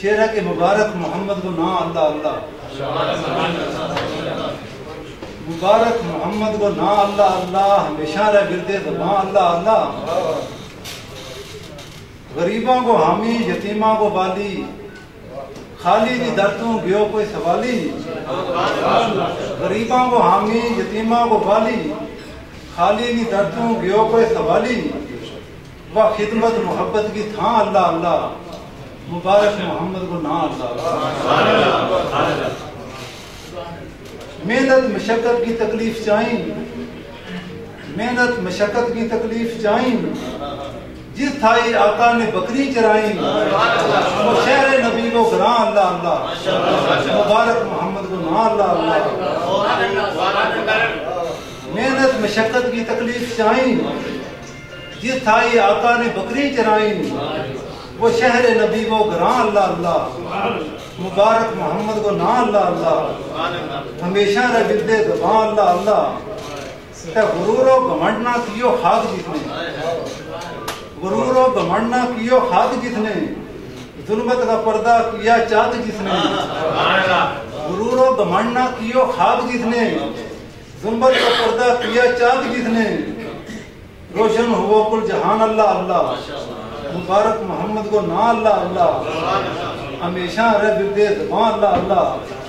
شعر ہے کہ مبارک محمد کو نا اللہ اللہ، مبارک محمد کو نا اللہ اللہ، ہمیشہ رہ گردے زباں اللہ اللہ، غریباں کو حامی یتیماں کو بالی، خالی دی درتوں گیو کوئی سوالی، غریباں کو حامی یتیماں کو بالی، خالی دی درتوں گیو کوئی سوالی، وہ خدمت محبت کی تھا اللہ اللہ، مبارک محمد کو نا اللہ۔ محنت مشقت کی تکلیف چاہیں، محنت مشقت کی تکلیف چاہیں، جس تھائی آقا نے بکری چرائیں، وہ شہر نبی کو گراں اللہ اللہ، مبارک محمد کو نا اللہ اللہ۔ محنت مشقت کی تکلیف چاہیں، جس تھائی آقا نے بکری چرائیں، وہ شہر نبی کو گراں اللہ اللہ، مبارک محمد کو نا اللہ اللہ، ہمیشہ رہ گردے زباں اللہ اللہ۔ تے غرور و گھمنڈ نہ کیو خاک جتنے، غرور و گھمنڈ نہ کیو خاک جتنے، ظلمت کا پردہ کیا چاک جس نے، غرور و گھمنڈ نہ کیو خاک جتنے، ظلمت کا پردہ کیا چاک جس نے، روشن ہوا کل جہان اللہ اللہ، مبارک محمد کو نا اللہ اللہ، ہمیشہ رہ گردے زباں اللہ اللہ۔